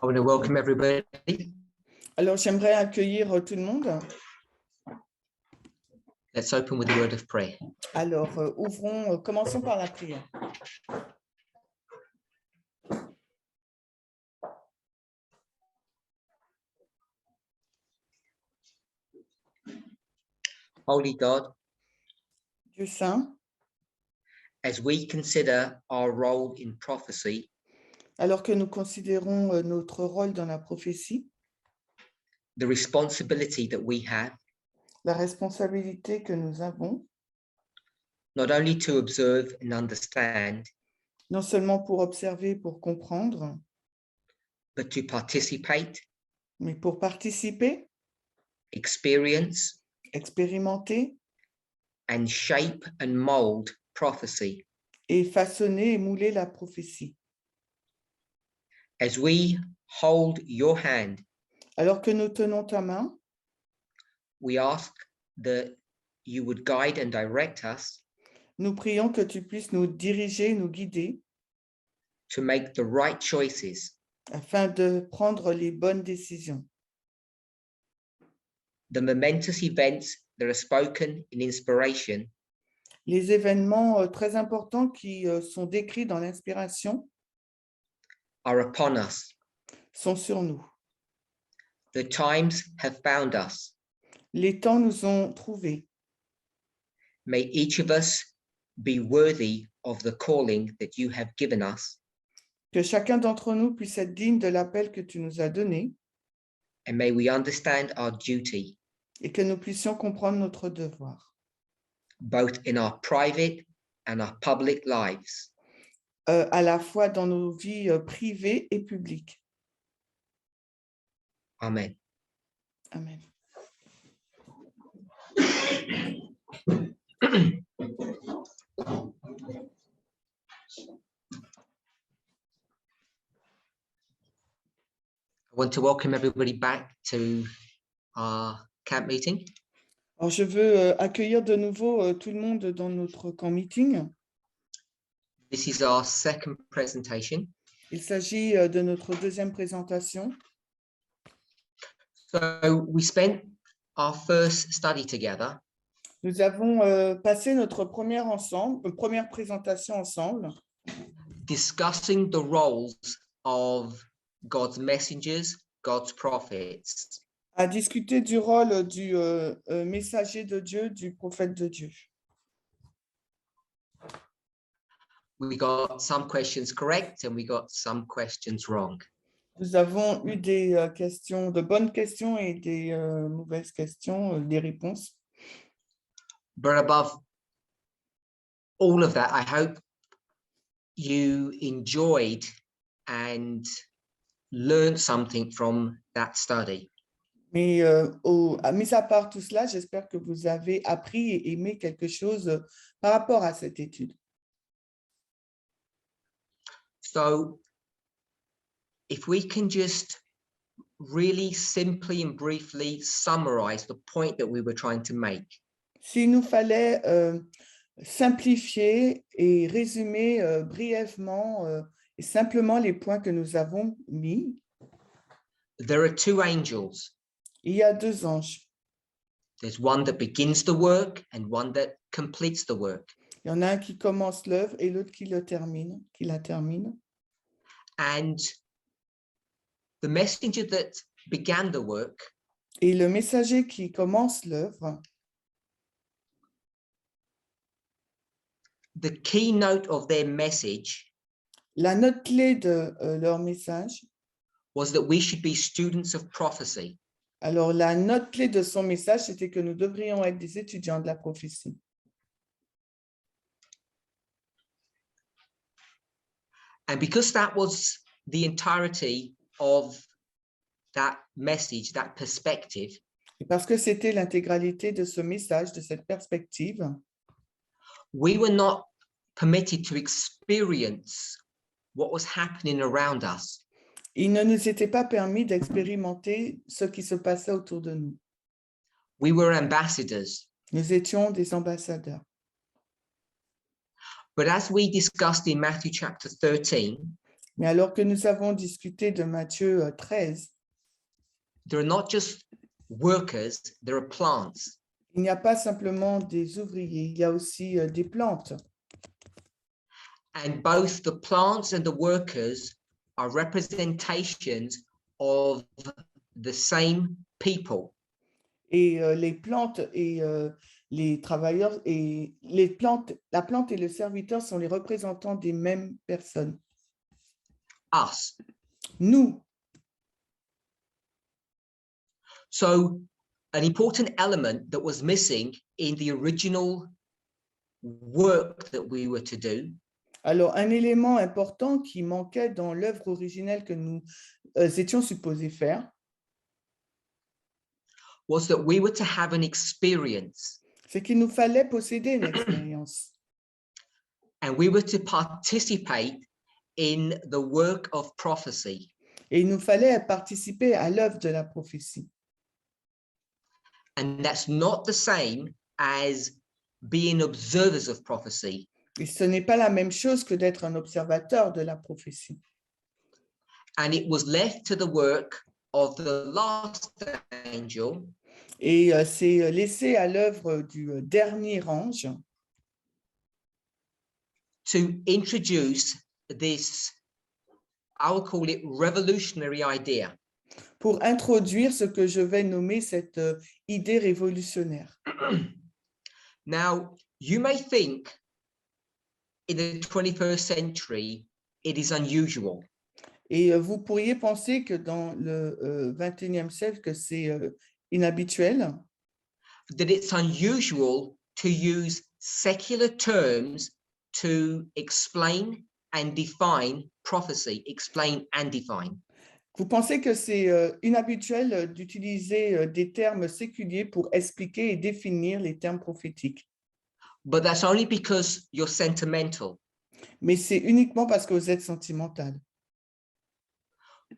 I want to welcome everybody. Alors, j'aimerais accueillir tout le monde. Let's open with a word of prayer. Alors, commençons par la prière. Holy God, Dieu saint, as we consider our role in prophecy, alors que nous considérons notre rôle dans la prophétie, the responsibility that we have, la responsabilité que nous avons, not only to observe and understand, non seulement pour observer, pour comprendre, but to participate, mais pour participer, experience, expérimenter and shape and mold prophecy. et façonner et mouler la prophétie. As we hold your hand, Alors que nous tenons ta main, we ask that you would guide and direct us nous prions que tu puisses nous diriger, nous guider, to make the right choices, afin de prendre les bonnes décisions. the momentous events that are spoken in inspiration, Les événements très importants qui sont décrits dans l'inspiration are upon us. sont sur nous. The times have found us. Les temps nous ont trouvés. May each of us be worthy of the calling that you have given us, Que chacun d'entre nous puisse être digne de l'appel que tu nous as donné and may we understand our duty, et que nous puissions comprendre notre devoir, both in our private and our public lives. à la fois dans nos vies privées et publiques. Amen. Amen. I want to welcome everybody back to our camp meeting. Alors, je veux accueillir de nouveau tout le monde dans notre camp meeting. This is our second presentation. Il s'agit de notre deuxième présentation. So we spent our first study together Nous avons passé notre première présentation ensemble, discussing the roles of God's messengers, God's prophets. à discuter du rôle du messager de Dieu, du prophète de Dieu. We got some questions correct and we got some questions wrong. Nous avons eu des questions, de bonnes questions et des mauvaises questions, des réponses. But above all of that, I hope you enjoyed and learned something from that study. Mais mis à part tout cela, j'espère que vous avez appris et aimé quelque chose par rapport à cette étude. So if we can just really simply and briefly summarize the point that we were trying to make. S'il nous fallait simplifier et résumer brièvement et simplement les points que nous avons mis, There are two angels. il y a deux anges. There's one that begins the work and one that completes the work. Il y en a un qui commence l'œuvre et l'autre qui la termine. And the messenger that began the work, Et le messager qui commence l'œuvre, the keynote of their message la note clé de leur message, was that we should be students of prophecy. alors la note clé de son message, c'était que nous devrions être des étudiants de la prophétie. And because that was the entirety of that message, that perspective, Et parce que c'était l'intégralité de ce message, de cette perspective, we were not permitted to experience what was happening around us. il ne nous était pas permis d'expérimenter ce qui se passait autour de nous. We were ambassadors. Nous étions des ambassadeurs. But as we discussed in Matthew chapter 13, Mais alors que nous avons discuté de Matthieu 13, there are not just workers, there are plants. il n'y a pas simplement des ouvriers, il y a aussi des plantes. And both the plants and the workers are representations of the same people. Et les plantes et les travailleurs et les plantes, la plante et le serviteur sont les représentants des mêmes personnes. Us. Nous. So an important element that was missing in the original work that we were to do Alors, un élément important qui manquait dans l'œuvre originelle que nous étions supposés faire, was that we were to have an experience c'est qu'il nous fallait posséder une expérience. and we were to participate in the work of prophecy. Et il nous fallait participer à l'œuvre de la prophétie. And that's not the same as being observers of prophecy. Et ce n'est pas la même chose que d'être un observateur de la prophétie. And it was left to the work of the last angel Et c'est laissé à l'œuvre du dernier ange to introduce this, I will call it revolutionary idea. pour introduire ce que je vais nommer cette idée révolutionnaire. Now, you may think in the 21st century, it is unusual. Et vous pourriez penser que dans le 21e siècle, que c'est inhabituel, That it's unusual to use secular terms to explain and define prophecy, explain and define. vous pensez que c'est inhabituel d'utiliser des termes séculiers pour expliquer et définir les termes prophétiques. But that's only because you're sentimental. Mais c'est uniquement parce que vous êtes sentimental.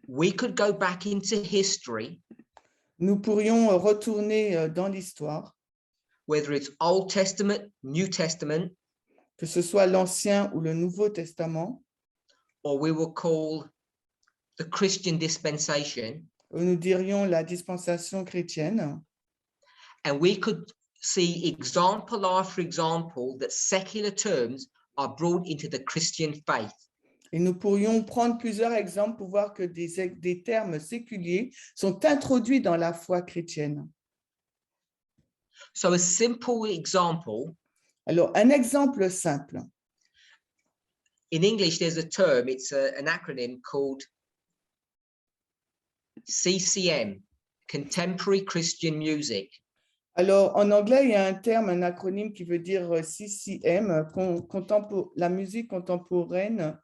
We could go back into history, Nous pourrions retourner dans l'histoire, whether it's Old Testament, New Testament, que ce soit l'Ancien ou le Nouveau Testament, or we will call the Christian dispensation, où nous dirions la dispensation chrétienne, and we could see example after example that secular terms are brought into the Christian faith. et nous pourrions prendre plusieurs exemples pour voir que des termes séculiers sont introduits dans la foi chrétienne. So a simple example, Alors, un exemple simple. in English, there's a term, it's an acronym called CCM, Contemporary Christian Music. Alors, en anglais, il y a un terme, un acronyme qui veut dire CCM, la musique contemporaine,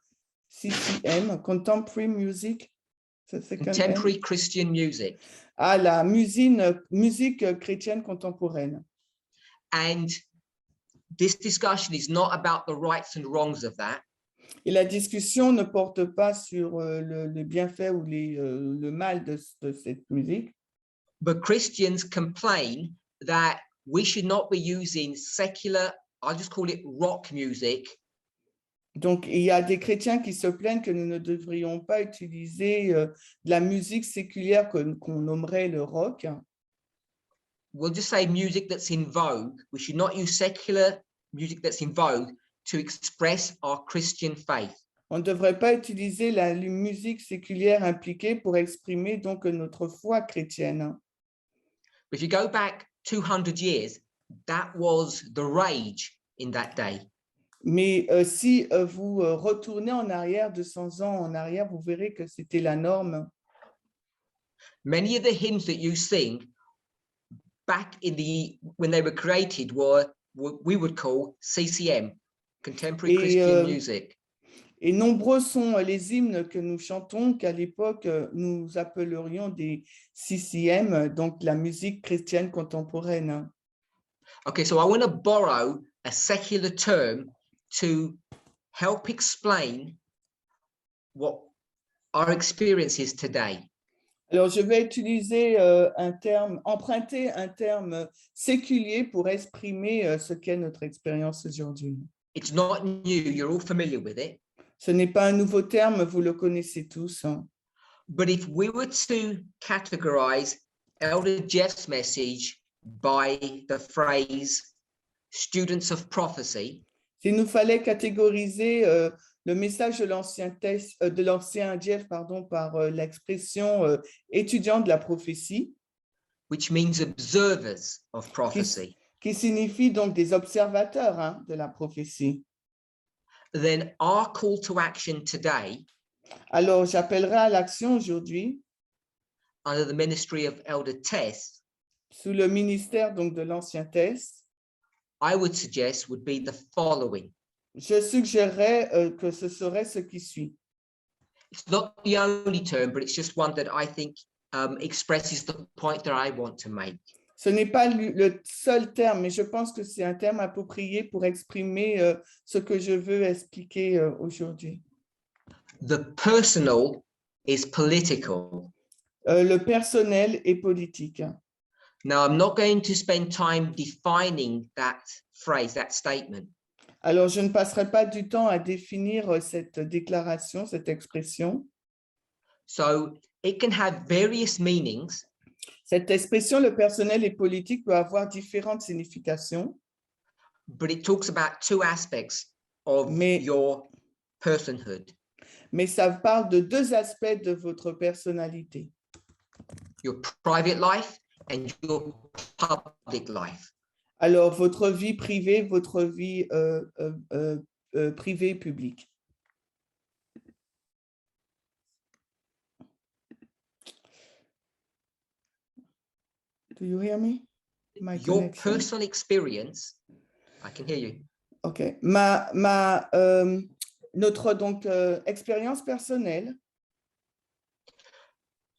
CCM, Contemporary Music. Contemporary Christian music. Ah, la musique chrétienne contemporaine. And this discussion is not about the rights and wrongs of that. Et la discussion ne porte pas sur le bienfait ou le mal de cette musique. But Christians complain that we should not be using secular, I'll just call it rock music. Donc, il y a des chrétiens qui se plaignent que nous ne devrions pas utiliser de la musique séculière qu'on nommerait le rock. We'll just say music that's in vogue. We should not use secular music that's in vogue to express our Christian faith. On ne devrait pas utiliser la musique séculière impliquée pour exprimer donc notre foi chrétienne. If you go back 200 years, that was the rage in that day. Mais si vous retournez en arrière, 200 ans en arrière, vous verrez que c'était la norme. Many of the hymns that you sing back when they were created were what we would call CCM, Contemporary Christian Music. Et nombreux sont les hymnes que nous chantons qu'à l'époque nous appellerions des CCM, donc la musique chrétienne contemporaine. Okay, so I want to borrow a secular term to help explain what our experience is today. Alors, je vais utiliser emprunter un terme séculier pour exprimer ce qu'est notre expérience aujourd'hui. It's not new, you're all familiar with it. Ce n'est pas un nouveau terme, vous le connaissez tous. But if we were to categorize Elder Jeff's message by the phrase students of prophecy, S'il nous fallait catégoriser le message de l'ancien Jeff par l'expression étudiant de la prophétie, which means observers of prophecy, qui signifie donc des observateurs de la prophétie, then our call to action today, alors j'appellerai à l'action aujourd'hui, under the ministry of Elder Tess, sous le ministère donc de l'ancien Tess, I would suggest would be the following. je suggérerais que ce serait ce qui suit. It's not the only term, but it's just one that I think expresses the point that I want to make. Ce n'est pas le seul terme, mais je pense que c'est un terme approprié pour exprimer ce que je veux expliquer aujourd'hui. The personal is political. Le personnel est politique. Now, I'm not going to spend time defining that phrase, that statement. Alors, je ne passerai pas du temps à définir cette déclaration, cette expression. So it can have various meanings. Cette expression, le personnel et politique, peut avoir différentes significations. But it talks about two aspects of your personhood. Mais ça parle de deux aspects de votre personnalité. Your private life and your public life. Alors, votre vie privée, votre vie privée publique. Do you hear me? Your personal experience, I can hear you. OK. Notre expérience personnelle.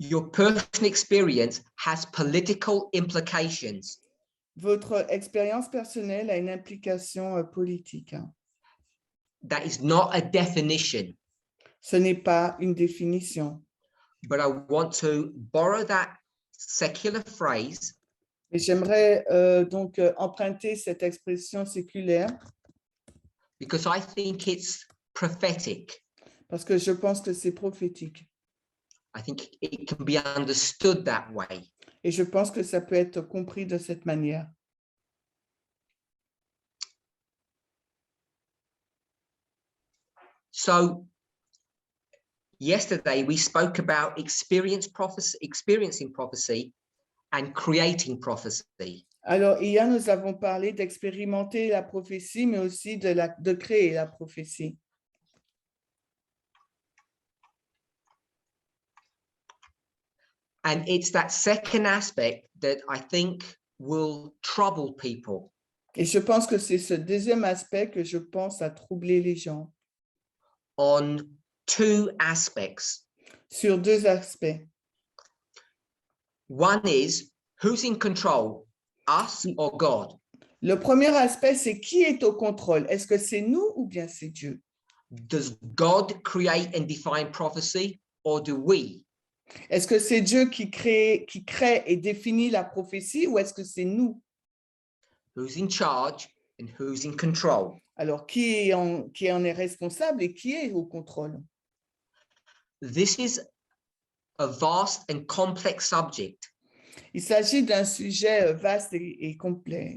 Your personal experience has political implications. Votre expérience personnelle a une implication politique. That is not a definition. Ce n'est pas une définition. But I want to borrow that secular phrase. Et j'aimerais donc emprunter cette expression séculaire. Because I think it's prophetic. Parce que je pense que c'est prophétique. I think it can be understood that way. Et je pense que ça peut être compris de cette manière. So, yesterday we spoke about experiencing prophecy and creating prophecy. Alors, hier, nous avons parlé d'expérimenter la prophétie, mais aussi de créer la prophétie. And it's that second aspect that I think will trouble people. Et je pense que c'est ce deuxième aspect que je pense à troubler les gens. On two aspects. Sur deux aspects. One is, who's in control, us or God? Le premier aspect, c'est qui est au contrôle? Est-ce que c'est nous ou bien c'est Dieu? Does God create and define prophecy, or do we? Est-ce que c'est Dieu qui crée et définit la prophétie ou est-ce que c'est nous? Who's in charge and who's in control? Alors, qui en est responsable et qui est au contrôle? This is a vast and complex subject. Il s'agit d'un sujet vaste et complet.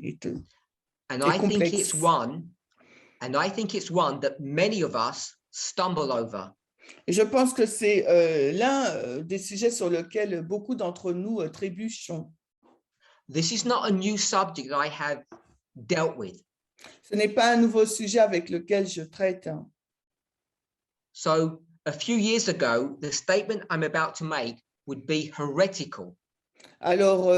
And I think it's one that many of us stumble over. Et je pense que c'est l'un des sujets sur lesquels beaucoup d'entre nous trébuchons. This is not a new subject that I have dealt with. Ce n'est pas un nouveau sujet avec lequel je traite. So a few years ago, the statement I'm about to make would be heretical. Alors,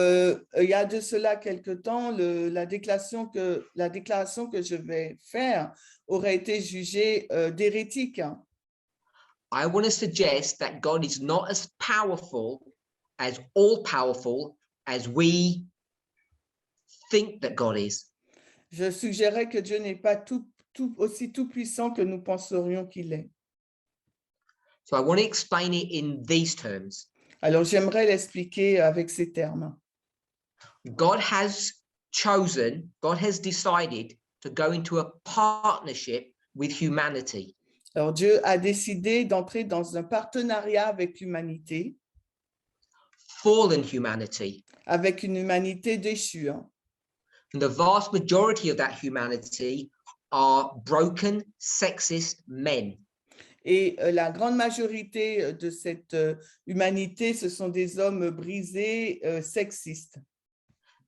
il y a de cela quelque temps, la déclaration que je vais faire aurait été jugée d'hérétique. I want to suggest that God is not as powerful, as all-powerful as we think that God is. Je suggérais que Dieu n'est pas aussi tout-puissant que nous penserions qu'il est. So I want to explain it in these terms. Alors, j'aimerais l'expliquer avec ces termes. God has decided to go into a partnership with humanity. Alors Dieu a décidé d'entrer dans un partenariat avec l'humanité, fallen humanity. avec une humanité déchue. And the vast majority of that humanity are broken, sexist men. Et la grande majorité de cette humanité, ce sont des hommes brisés, sexistes.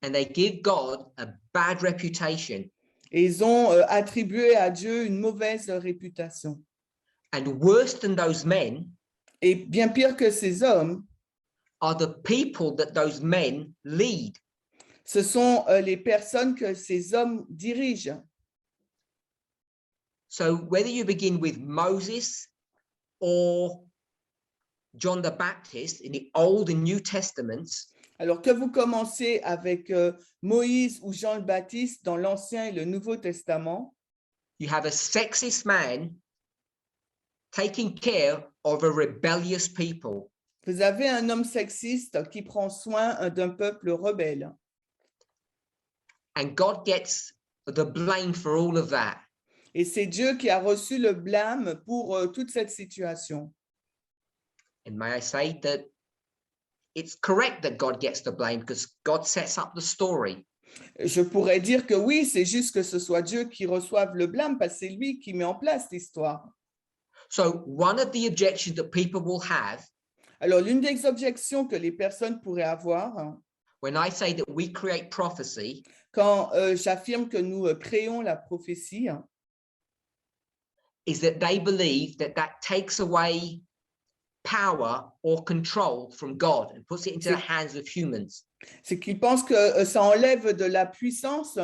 And they give God a bad reputation. Et ils ont attribué à Dieu une mauvaise réputation. And worse than those men Et bien pire que ces hommes, are the people that those men lead. ce sont les personnes que ces hommes dirigent. So whether you begin with Moses or John the Baptist in the Old and New Testaments, Alors que vous commencez avec Moïse ou Jean le Baptiste dans l'Ancien et le Nouveau Testament, you have a sexist man taking care of a rebellious people. vous avez un homme sexiste qui prend soin d'un peuple rebelle. And God gets the blame for all of that. Et c'est Dieu qui a reçu le blâme pour toute cette situation. And may I say that it's correct that God gets the blame because God sets up the story. Je pourrais dire que oui, c'est juste que ce soit Dieu qui reçoive le blâme parce que c'est lui qui met en place l'histoire. So one of the objections that people will have Alors, l'une des objections que les personnes pourraient avoir when I say that we create prophecy quand j'affirme que nous créons la prophétie, is that they believe that that takes away power or control from God and puts it into the hands of humans. c'est qu'ils pensent que ça enlève de la puissance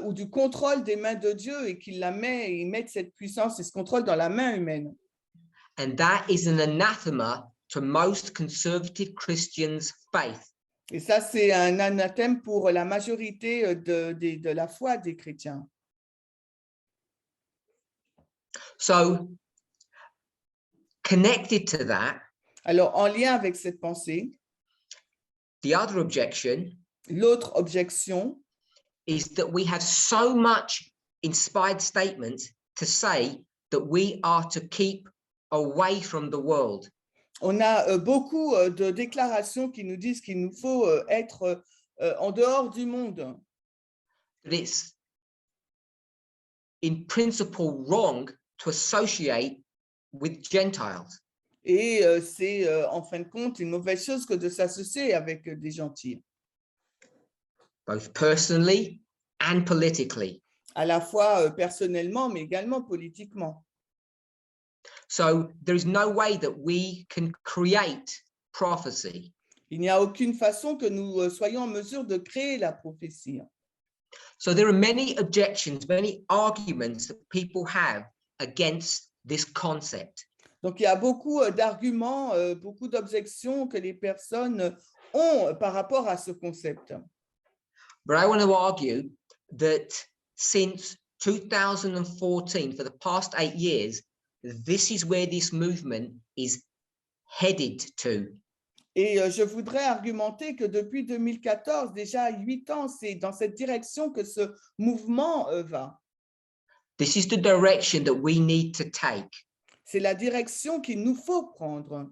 ou du contrôle des mains de Dieu et qu'ils mettent cette puissance et ce contrôle dans la main humaine. And that is an anathema to most conservative Christians' faith. Et ça, c'est un anathème pour la majorité de la foi des chrétiens. So, connected to that, Alors, en lien avec cette pensée, the other objection l'autre objection, is that we have so much inspired statement to say that we are to keep away from the world. on a beaucoup de déclarations qui nous disent qu'il nous faut être en dehors du monde. That it's in principle wrong to associate with Gentiles. Et c'est en fin de compte une mauvaise chose que de s'associer avec des gentils, Both personally and politically. à la fois personnellement, mais également politiquement. So there is no way that we can create prophecy. Il n'y a aucune façon que nous soyons en mesure de créer la prophétie. So there are many objections, many arguments that people have against this concept. Donc, il y a beaucoup d'arguments, beaucoup d'objections que les personnes ont par rapport à ce concept. But I want to argue that since 2014, for the past 8 years, this is where this movement is headed to. Et je voudrais argumenter que depuis 2014, déjà 8 ans, c'est dans cette direction que ce mouvement va. This is the direction that we need to take. C'est la direction qu'il nous faut prendre.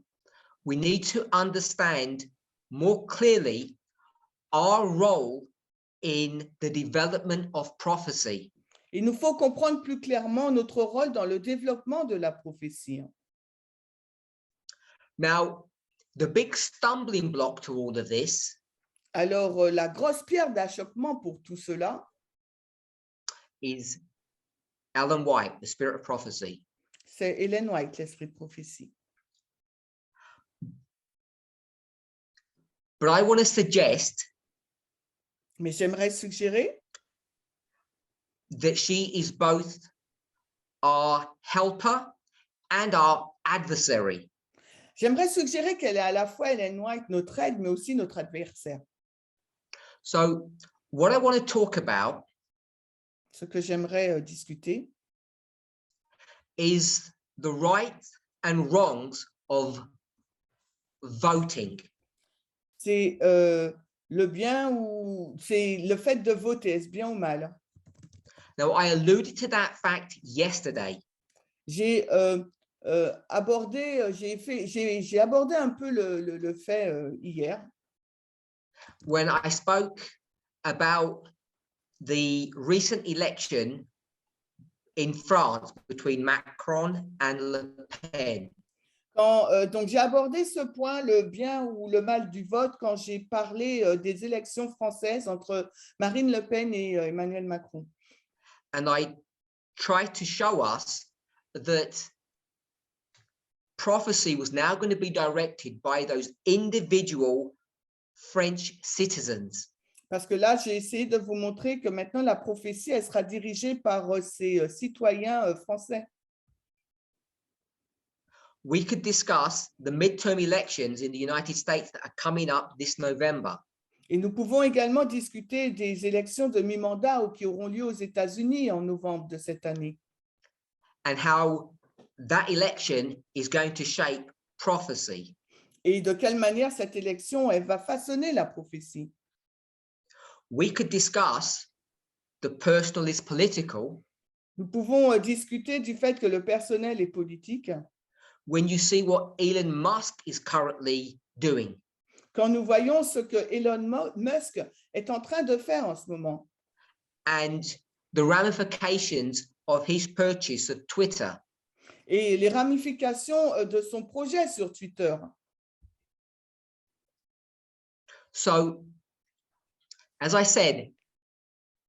We need to understand more clearly our role in the development of prophecy. Il nous faut comprendre plus clairement notre rôle dans le développement de la prophétie. Now, the big stumbling block to all of this Alors, la grosse pierre d'achoppement pour tout cela, is Ellen White, the Spirit of Prophecy. c'est Ellen White, l'esprit de prophétie. But I want to suggest Mais j'aimerais suggérer that she is both our helper and our adversary. J'aimerais suggérer qu'elle est à la fois Ellen White, notre aide, mais aussi notre adversaire. So what I want to talk about Ce que j'aimerais discuter, is the rights and wrongs of voting. c'est le bien ou c'est le fait de voter, est-ce bien ou mal? Now, I alluded to that fact yesterday. J'ai abordé, j'ai abordé un peu le fait hier. When I spoke about the recent election in France between Macron and Le Pen. Donc, j'ai abordé ce point, le bien ou le mal du vote, quand j'ai parlé des élections françaises entre Marine Le Pen et Emmanuel Macron. And I tried to show us that prophecy was now going to be directed by those individual French citizens. Parce que là, j'ai essayé de vous montrer que maintenant, la prophétie, elle sera dirigée par ces citoyens français. We could discuss the midterm elections in the United States that are coming up this November. Et nous pouvons également discuter des élections de mi-mandat ou qui auront lieu aux États-Unis en novembre de cette année. And how that election is going to shape prophecy. Et de quelle manière cette élection, elle va façonner la prophétie. We could discuss the personal is political. Nous pouvons discuter du fait que le personnel est politique. When you see what Elon Musk is currently doing. Quand nous voyons ce que Elon Musk est en train de faire en ce moment. And the ramifications of his purchase of Twitter. Et les ramifications de son projet sur Twitter. So, as I said,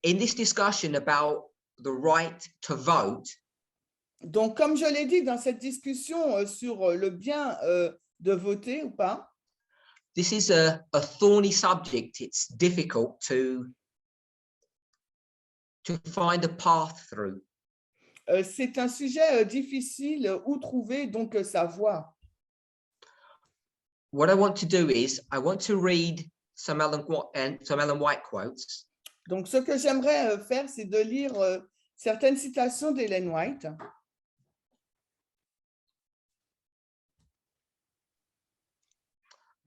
in this discussion about the right to vote, donc, comme je l'ai dit dans cette discussion sur le bien de voter ou pas, this is a thorny subject. It's difficult to find a path through. C'est un sujet difficile où trouver donc sa voie. What I want to do is I want to read some Ellen White quotes. Donc, ce que j'aimerais faire, c'est de lire certaines citations d'Ellen White.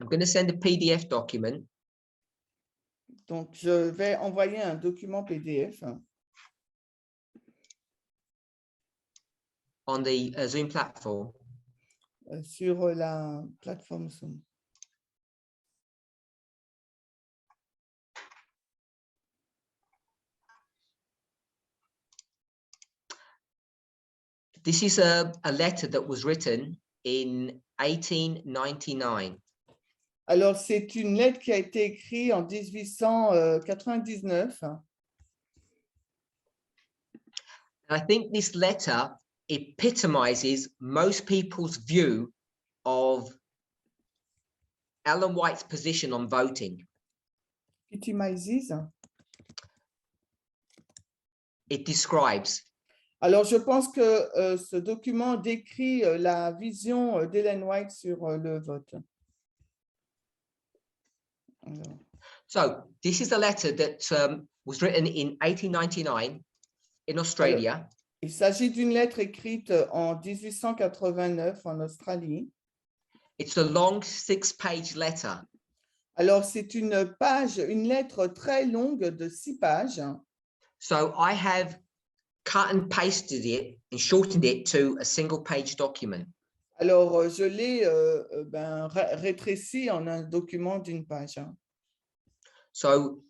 I'm going to send a PDF document. Donc, je vais envoyer un document PDF. On the Zoom platform. Sur la plateforme Zoom. This is a letter that was written in 1899. Alors, c'est une lettre qui a été écrite en 1899. I think this letter epitomizes most people's view of Ellen White's position on voting. Epitomizes. It describes. Alors, je pense que ce document décrit la vision d'Ellen White sur le vote. Alors. So, this is a letter that was written in 1899 in Australia. Alors, il s'agit d'une lettre écrite en 1889 en Australie. It's a long 6-page letter. Alors, c'est une lettre très longue de 6 pages. So, I have cut and pasted it and shortened it to a single-page document. Alors, je l'ai rétréci en un document d'une page. So,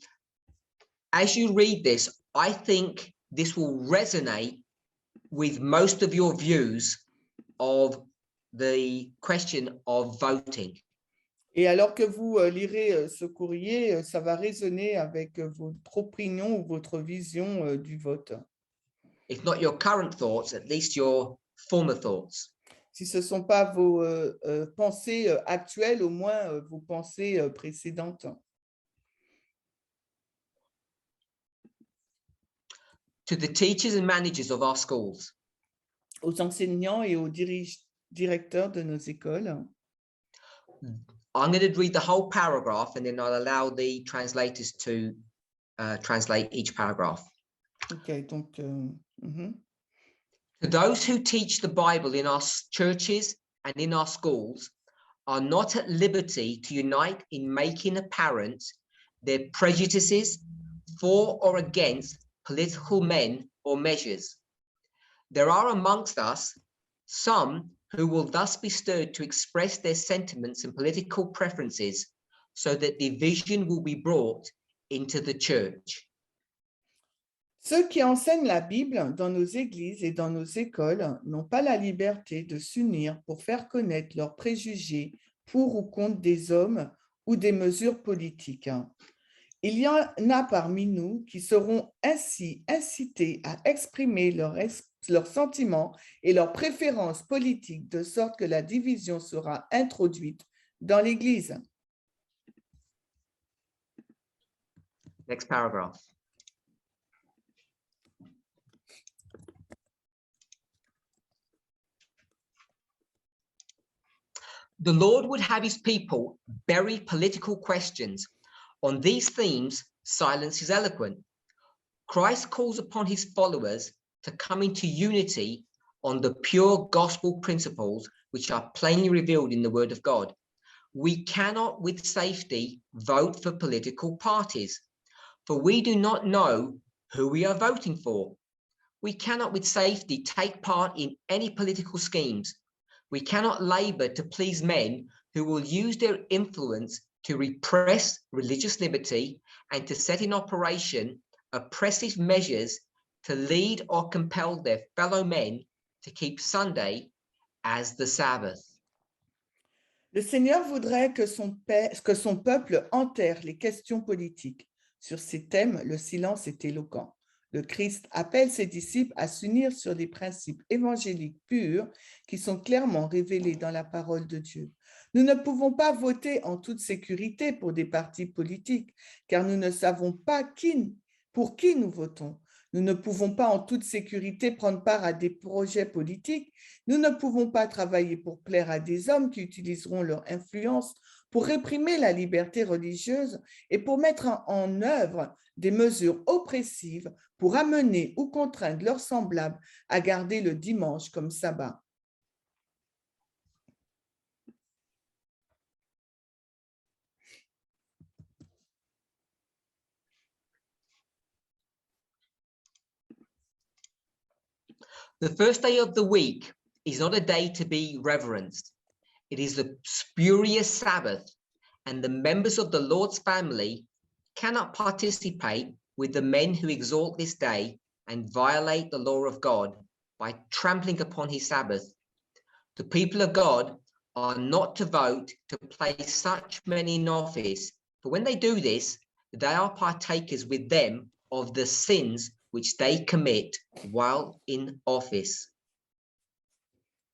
as you read this, I think this will resonate with most of your views of the question of voting. Et alors que vous lirez ce courrier, ça va résonner avec votre opinion ou votre vision du vote. If not your current thoughts, at least your former thoughts. Si ce ne sont pas vos pensées actuelles, au moins vos pensées précédentes. To the teachers and managers of our schools. Aux enseignants et aux directeurs de nos écoles. I'm going to read the whole paragraph and then I'll allow the translators to translate each paragraph. Okay, donc, To those who teach the Bible in our churches and in our schools are not at liberty to unite in making apparent their prejudices for or against political men or measures. There are amongst us some who will thus be stirred to express their sentiments and political preferences, so that division will be brought into the church. Ceux qui enseignent la Bible dans nos églises et dans nos écoles n'ont pas la liberté de s'unir pour faire connaître leurs préjugés pour ou contre des hommes ou des mesures politiques. Il y en a parmi nous qui seront ainsi incités à exprimer leurs sentiments et leurs préférences politiques de sorte que la division sera introduite dans l'Église. Next paragraph. The Lord would have his people bury political questions. On these themes, silence is eloquent. Christ calls upon his followers to come into unity on the pure gospel principles which are plainly revealed in the Word of God. We cannot with safety vote for political parties, for we do not know who we are voting for. We cannot with safety take part in any political schemes. We cannot labor to please men who will use their influence to repress religious liberty and to set in operation oppressive measures to lead or compel their fellow men to keep Sunday as the Sabbath. Le Seigneur voudrait que son peuple enterre les questions politiques. Sur ces thèmes, le silence est éloquent. Le Christ appelle ses disciples à s'unir sur des principes évangéliques purs qui sont clairement révélés dans la parole de Dieu. Nous ne pouvons pas voter en toute sécurité pour des partis politiques, car nous ne savons pas pour qui nous votons. Nous ne pouvons pas en toute sécurité prendre part à des projets politiques. Nous ne pouvons pas travailler pour plaire à des hommes qui utiliseront leur influence pour réprimer la liberté religieuse et pour mettre en œuvre des mesures oppressives pour amener ou contraindre leurs semblables à garder le dimanche comme sabbat. The first day of the week is not a day to be reverenced. It is the spurious Sabbath, and the members of the Lord's family cannot participate with the men who exalt this day and violate the law of God by trampling upon his Sabbath. The people of God are not to vote to place such men in office, for when they do this, they are partakers with them of the sins which they commit while in office.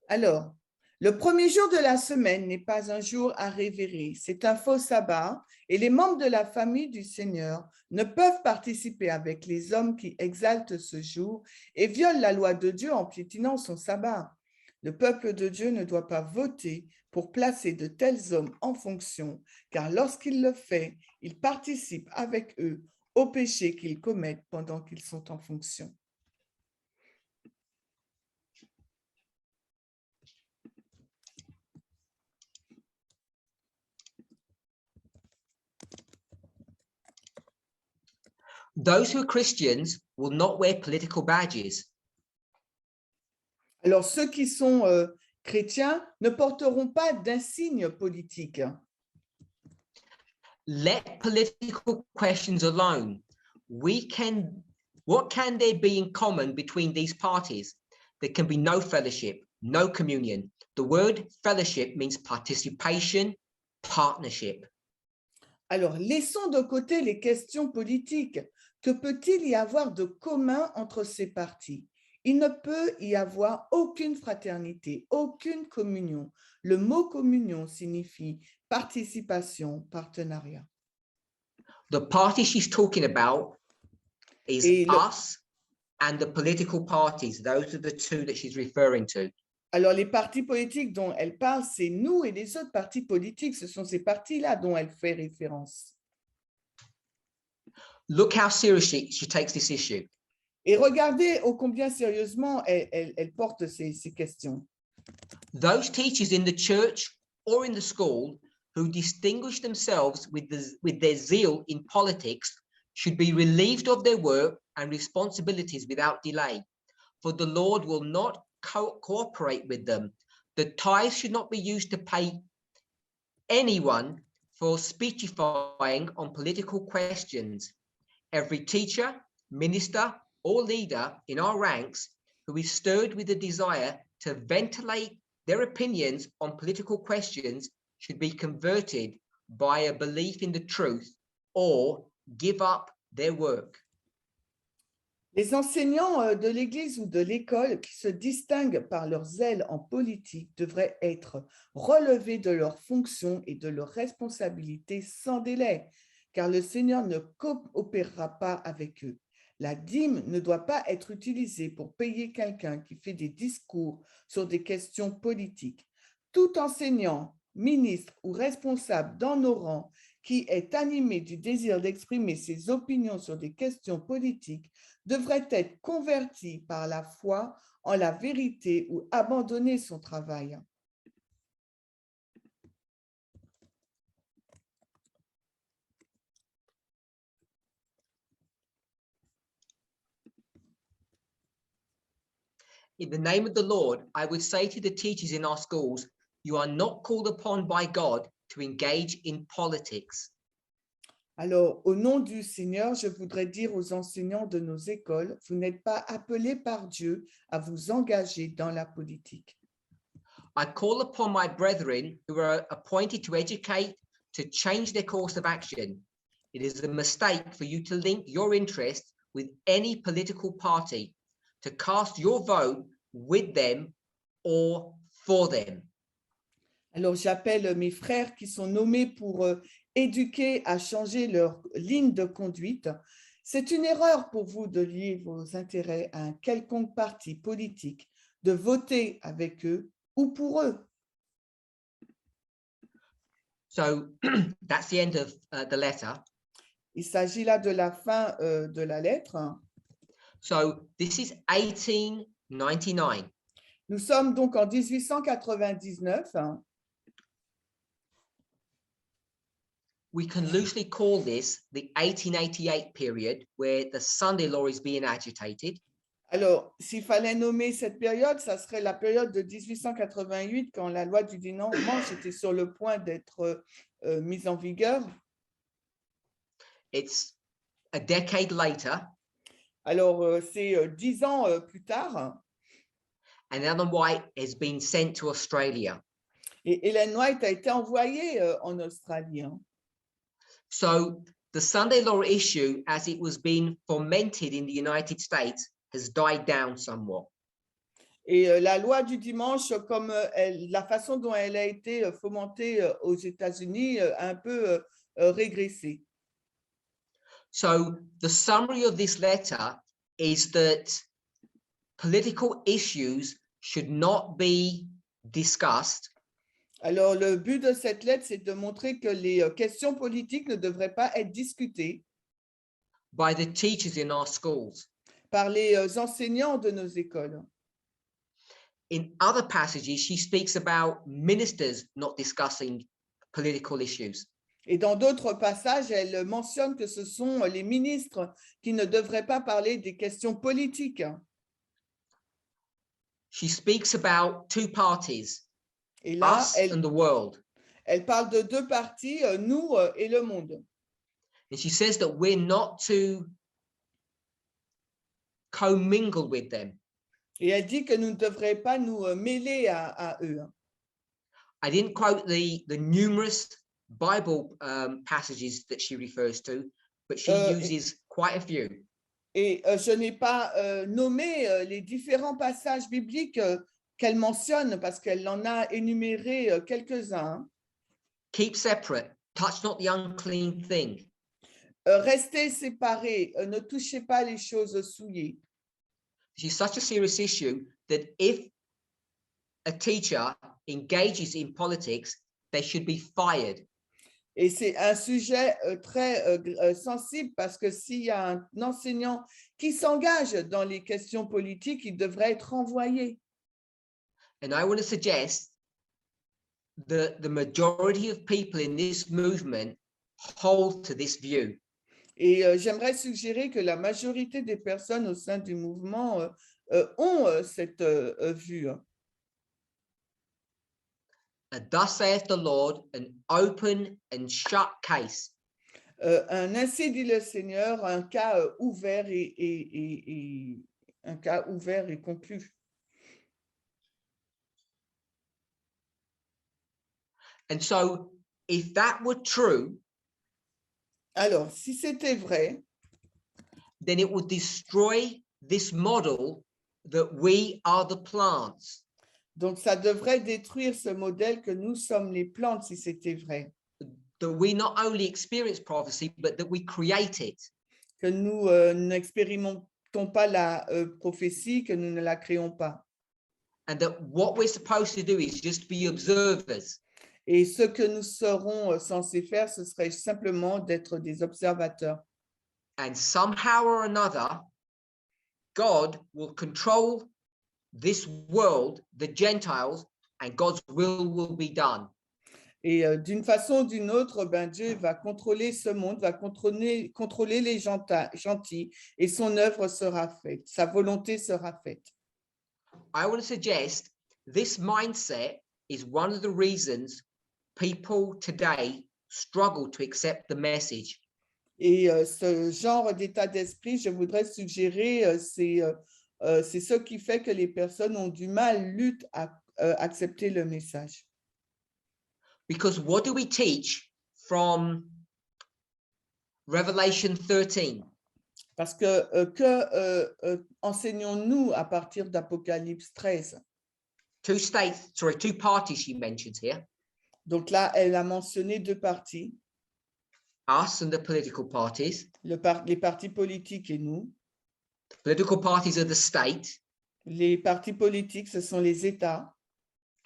Alors, le premier jour de la semaine n'est pas un jour à révérer, c'est un faux sabbat et les membres de la famille du Seigneur ne peuvent participer avec les hommes qui exaltent ce jour et violent la loi de Dieu en piétinant son sabbat. Le peuple de Dieu ne doit pas voter pour placer de tels hommes en fonction, car lorsqu'il le fait, il participe avec eux au péché qu'ils commettent pendant qu'ils sont en fonction. Those who are Christians will not wear political badges. Alors, ceux qui sont chrétiens ne porteront pas d'insigne politique. Let political questions alone. What can there be in common between these parties? There can be no fellowship, no communion. The word fellowship means participation, partnership. Alors, laissons de côté les questions politiques. Que peut-il y avoir de commun entre ces partis? Il ne peut y avoir aucune fraternité, aucune communion. Le mot communion signifie participation, partenariat. The party she's talking about is us and the political parties. Those are the two that she's referring to. Alors, les partis politiques dont elle parle, c'est nous et les autres partis politiques. Ce sont ces partis-là dont elle fait référence. Look how seriously she takes this issue. Et regardez ô combien sérieusement elle porte ces questions. Those teachers in the church or in the school who distinguish themselves with their zeal in politics should be relieved of their work and responsibilities without delay, for the Lord will not cooperate with them. The tithe should not be used to pay anyone for speechifying on political questions. Every teacher, minister, or leader in our ranks who is stirred with a desire to ventilate their opinions on political questions should be converted by a belief in the truth or give up their work. Les enseignants de l'Église ou de l'école qui se distinguent par leur zèle en politique devraient être relevés de leurs fonctions et de leurs responsabilités sans délai, car le Seigneur ne coopérera pas avec eux. La dîme ne doit pas être utilisée pour payer quelqu'un qui fait des discours sur des questions politiques. Tout enseignant, ministre ou responsable dans nos rangs qui est animé du désir d'exprimer ses opinions sur des questions politiques devrait être converti par la foi en la vérité ou abandonner son travail. In the name of the Lord, I would say to the teachers in our schools, you are not called upon by God to engage in politics. Alors, au nom du Seigneur, je voudrais dire aux enseignants de nos écoles, vous n'êtes pas appelés par Dieu à vous engager dans la politique. I call upon my brethren who are appointed to educate to change their course of action. It is a mistake for you to link your interest with any political party, to cast your vote with them or for them. Alors, j'appelle mes frères qui sont nommés pour éduquer à changer leur ligne de conduite. C'est une erreur pour vous de lier vos intérêts à un quelconque parti politique, de voter avec eux ou pour eux. So that's the end of the letter. Il s'agit là de la fin de la lettre. So this is 1899. Nous sommes donc en 1899. We can loosely call this the 1888 period where the Sunday law is being agitated. Alors, s'il fallait nommer cette période, ça serait la période de 1888 quand la loi du dimanche était sur le point d'être mise en vigueur. It's a decade later. Alors, c'est 10 ans plus tard. And Ellen White has been sent to Australia. Et Ellen White a été envoyée en Australie. So the Sunday law issue, as it was being fomented in the United States, has died down somewhat. Et la loi du dimanche, comme la façon dont elle a été fomentée aux États-Unis, a un peu régressé. So the summary of this letter is that political issues should not be discussed. Alors, le but de cette lettre, c'est de montrer que les questions politiques ne devraient pas être discutées by the teachers in our schools. Par les enseignants de nos écoles. In other passages, she speaks about ministers not discussing political issues. Et dans d'autres passages, elle mentionne que ce sont les ministres qui ne devraient pas parler des questions politiques. She speaks about two parties, et là, us and the world. Elle parle de deux parties, nous et le monde. And she says that we're not to commingle with them. Et elle dit que nous ne devrions pas nous mêler à eux. I didn't quote the numerous Bible passages that she refers to, but she uses quite a few. Et je n'ai pas nommé les différents passages bibliques qu'elle mentionne parce qu'elle en a énuméré quelques-uns. Keep separate, touch not the unclean thing. Restez séparés, ne touchez pas les choses souillées. It's such a serious issue that if a teacher engages in politics, they should be fired. Et c'est un sujet très sensible parce que s'il y a un enseignant qui s'engage dans les questions politiques, il devrait être renvoyé. And I want to suggest that the majority of people in this movement hold to this view. Et j'aimerais suggérer que la majorité des personnes au sein du mouvement ont cette vue. And thus saith the Lord, an open and shut case. Un ainsi dit le Seigneur, un cas ouvert et un cas ouvert et conclu. And so, if that were true, Alors, si c'était vrai, then it would destroy this model that we are the plants. donc ça devrait détruire ce modèle que nous sommes les plantes, si c'était vrai. That we not only experience prophecy, but that we create it. Que nous n'expérimentons pas la prophétie, que nous ne la créons pas. And that what we're supposed to do is just be observers. Et ce que nous serons censés faire, ce serait simplement d'être des observateurs. And somehow or another, God will control this world, the Gentiles, and God's will be done. Et d'une façon ou d'une autre, ben, Dieu va contrôler ce monde, va contrôler les gentils, et son œuvre sera faite, sa volonté sera faite. I want to suggest this mindset is one of the reasons people today struggle to accept the message. Et ce genre d'état d'esprit, je voudrais suggérer, c'est ce qui fait que les personnes ont du mal, luttent à accepter le message. Because what do we teach from Revelation 13? Parce que enseignons-nous à partir d'Apocalypse 13? Two parties she mentions here. Donc là, elle a mentionné deux partis. Us and the political parties. Les partis politiques et nous. The political parties are the state. Les partis politiques, ce sont les États.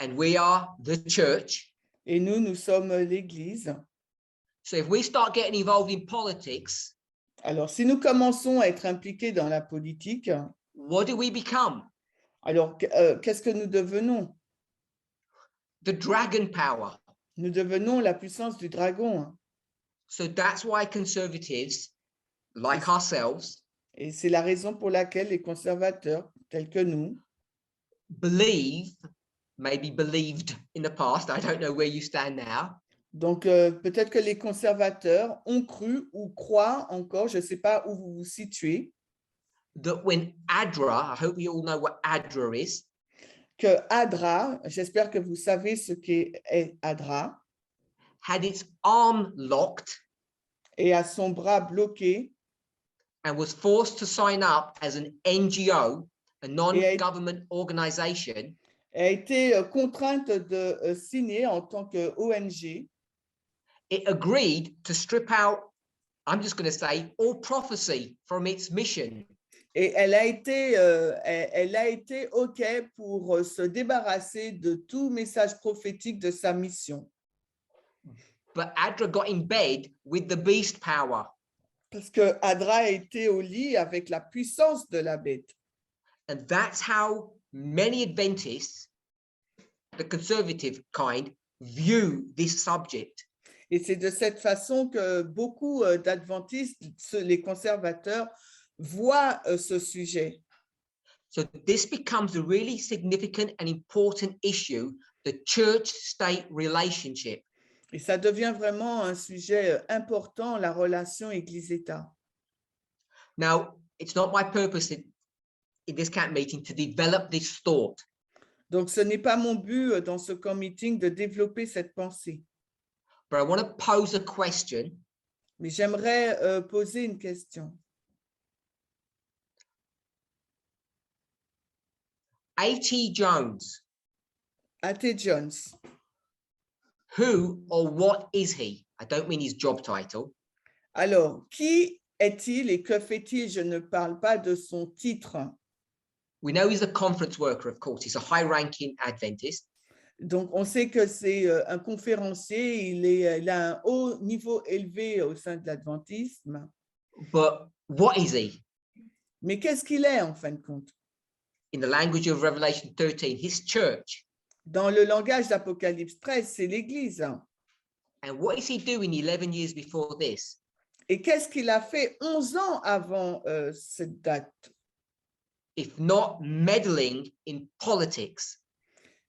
And we are the church. Et nous sommes l'Église. So if we start getting involved in politics, alors si nous commençons à être impliqués dans la politique, what do we become? Alors qu'est-ce que nous devenons? The dragon power. Nous devenons la puissance du dragon. So that's why conservatives, like ourselves, et c'est la raison pour laquelle les conservateurs, tels que nous, maybe believed in the past, I don't know where you stand now. Donc, peut-être que les conservateurs ont cru ou croient encore, je ne sais pas où vous vous situez, that when Adra, I hope you all know what Adra is, que Adra, j'espère que vous savez ce qu'est Adra, had its arm locked et a son bras bloqué, and was forced to sign up as an NGO, a non-government organization, a été contrainte de signer en tant que ONG. It agreed to strip out, I'm just going to say, all prophecy from its mission. Et elle a été OK pour se débarrasser de tout message prophétique de sa mission. But Adra got in bed with the beast power. Parce que Adra a été au lit avec la puissance de la bête. And that's how many Adventists, the conservative kind, view this subject. Et c'est de cette façon que beaucoup d'adventistes, les conservateurs, voient ce sujet. So this becomes a really significant and important issue, the church-state relationship. Et ça devient vraiment un sujet important, la relation Église-État. Now, it's not my purpose in this camp meeting to develop this thought. Donc, ce n'est pas mon but dans ce camp meeting de développer cette pensée. But I want to pose a question. Mais j'aimerais poser une question. A.T. Jones. A.T. Jones. Who or what is he? I don't mean his job title. Alors, qui est-il et que fait-il? Je ne parle pas de son titre. We know he's a conference worker, of course. He's a high-ranking Adventist. Donc, on sait que c'est un conférencier. Il a un haut niveau élevé au sein de l'adventisme. But what is he? Mais qu'est-ce qu'il est, en fin de compte? In the language of Revelation 13, his church. Dans le langage d'Apocalypse 13, c'est l'Église. And what is he doing 11 years before this? Et qu'est-ce qu'il a fait 11 ans avant cette date? if not meddling in politics.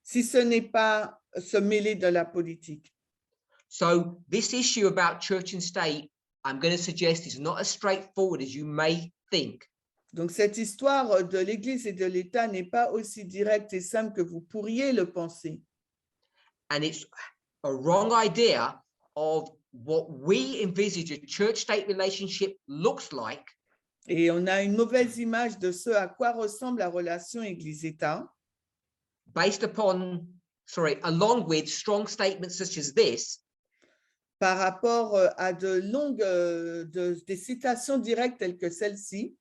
si ce n'est pas se mêler de la politique. So this issue about church and state, I'm going to suggest, is not as straightforward as you may think. Donc, cette histoire de l'Église et de l'État n'est pas aussi directe et simple que vous pourriez le penser. And it's a wrong idea of what we envisage a church-state relationship looks like. Et on a une mauvaise image de ce à quoi ressemble la relation Église-État, Along with strong statements such as this, par rapport à des citations directes telles que celle-ci,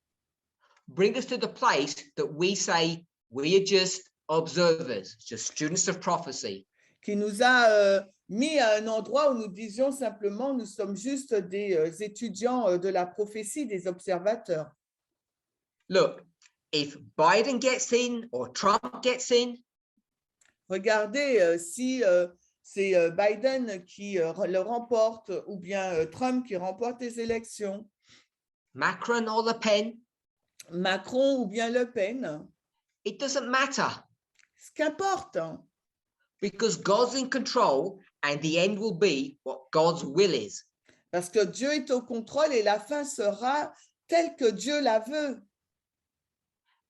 bring us to the place that we say we are just observers, just students of prophecy. qui nous a mis à un endroit où nous disions simplement nous sommes juste des étudiants de la prophétie, des observateurs. Look, if Biden gets in or Trump gets in, Regardez si c'est Biden qui le remporte ou bien Trump qui remporte les élections, Macron or Le Pen, Macron ou bien Le Pen, it doesn't matter ce qu'importe, hein, because God's in control and the end will be what God's will is. parce que Dieu est au contrôle et la fin sera telle que Dieu la veut.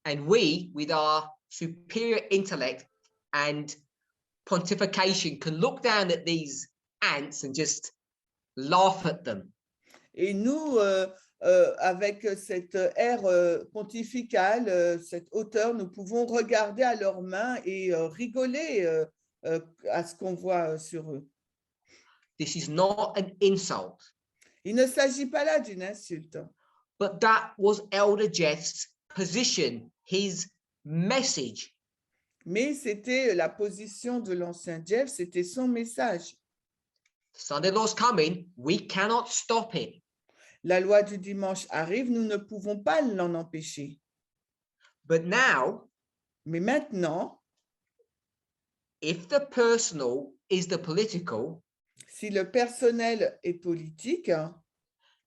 And we, with our superior intellect and pontification, can look down at these ants and just laugh at them. Et nous, avec cette ère pontificale, cette hauteur, nous pouvons regarder à leurs mains et rigoler à ce qu'on voit sur eux. This is not an insult, Il ne s'agit pas là d'une insulte, but that was Elder Jeff's position, his message. mais c'était la position de l'ancien Jeff, c'était son message. Sunday law's coming, we cannot stop it. La loi du dimanche arrive, nous ne pouvons pas l'en empêcher. But now, Mais maintenant, if the personal is the political, si le personnel est politique,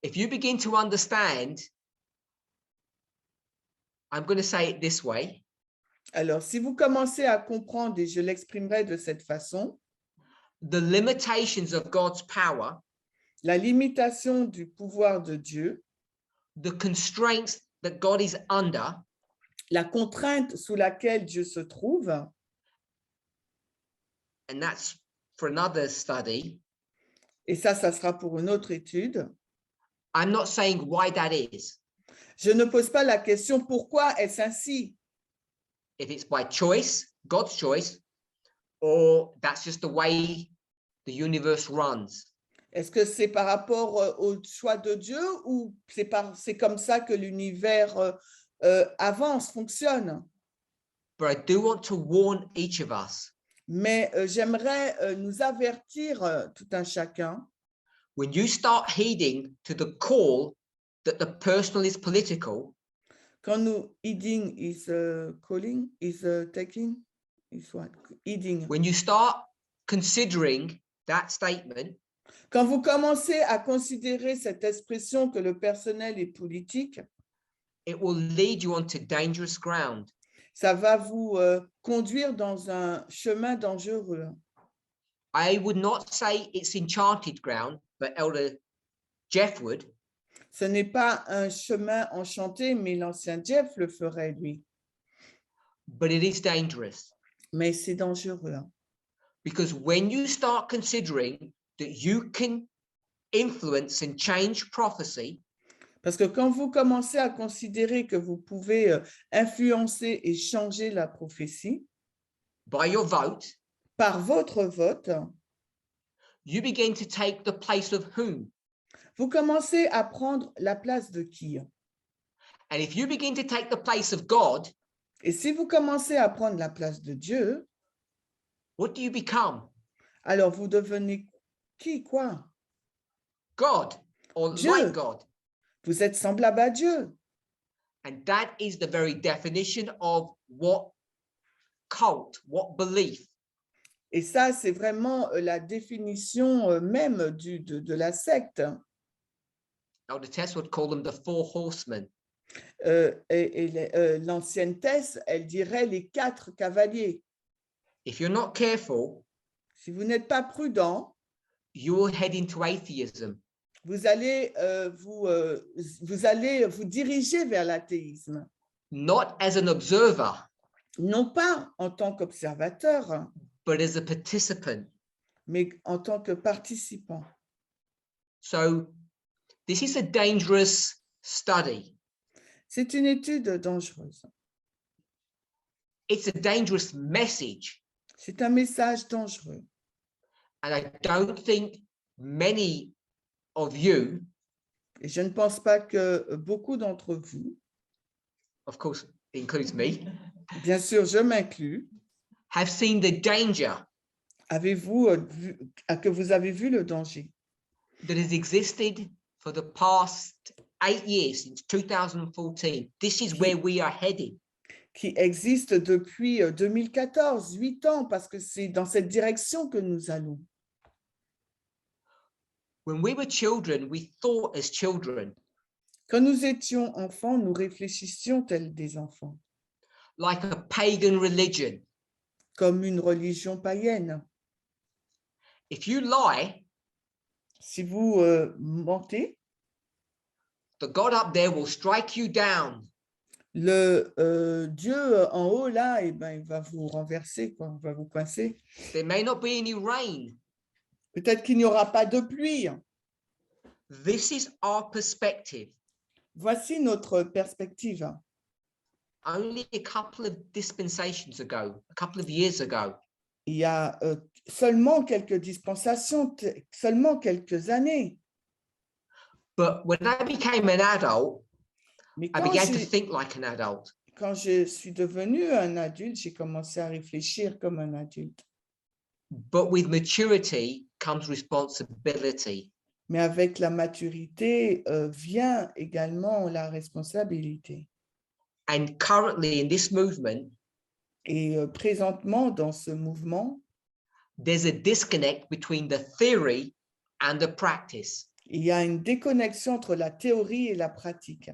if you begin to understand, I'm going to say it this way, alors si vous commencez à comprendre, et je l'exprimerai de cette façon, the limitations of God's power, la limitation du pouvoir de Dieu, the constraints that God is under, la contrainte sous laquelle Dieu se trouve, and that's for another study. et ça sera pour une autre étude. I'm not saying why that is. Je ne pose pas la question pourquoi est-ce ainsi, If it's by choice, God's choice, or that's just the way the universe runs. est-ce que c'est par rapport au choix de Dieu ou c'est comme ça que l'univers avance, fonctionne? But I do want to warn each of us. Mais j'aimerais nous avertir tout un chacun. When you start heeding to the call that the personal is political, Quand nous heeding is calling, is taking, is what? Heeding. when you start considering that statement, Quand vous commencez à considérer cette expression que le personnel est politique, it will lead you onto dangerous ground. ça va vous conduire dans un chemin dangereux. I would not say it's enchanted ground, but Elder Jeff would. Ce n'est pas un chemin enchanté, mais l'ancien Jeff le ferait, lui. But it is dangerous. Mais c'est dangereux. Because when you start considering that you can influence and change prophecy, Parce que quand vous commencez à considérer que vous pouvez influencer et changer la prophétie by your vote, par votre vote, you begin to take the place of whom? vous commencez à prendre la place de qui? And if you begin to take the place of God, Et si vous commencez à prendre la place de Dieu, what do you become? alors vous devenez qui, quoi? God, or Dieu. like God. Vous êtes semblable à Dieu. And that is the very definition of what cult, what belief. Et ça, c'est vraiment la définition même de la secte. Elder Tess would call them the four horsemen. L'ancienne Thèse, elle dirait les 4 cavaliers. If you're not careful, Si vous n'êtes pas prudent, you will head into atheism. vous allez vous diriger vers l'athéisme. Not as an observer, Non pas en tant qu'observateur, but as a participant. mais en tant que participant. So this is a dangerous study. C'est une étude dangereuse. It's a dangerous message. C'est un message dangereux. And I don't think many of you, Et je ne pense pas que beaucoup d'entre vous, of course, it includes me, bien sûr, je m'inclus, have seen the danger que vous avez vu le danger that has existed for the past 8 years, since 2014. This is where we are heading. qui existe depuis 2014, 8 ans, parce que c'est dans cette direction que nous allons. When we were children, we thought as children, Quand nous étions enfants, nous réfléchissions tels des enfants, like a pagan religion. comme une religion païenne. If you lie, Si vous mentez, the God up there will strike you down. le Dieu en haut, là, eh ben, il va vous renverser, quoi, il va vous coincer. There may not be any rain. Peut-être qu'il n'y aura pas de pluie. This is our perspective. Voici notre perspective. Only a couple of dispensations ago, a couple of years ago, Il y a seulement quelques dispensations, seulement quelques années. but when I became an adult, Mais I began to think like an adult. quand je suis devenu un adulte, j'ai commencé à réfléchir comme un adulte. But with maturity comes responsibility. Mais avec la maturité vient également la responsabilité. And currently in this movement, Et présentement, dans ce mouvement, there's a disconnect between the theory and the practice. il y a une déconnexion entre la théorie et la pratique.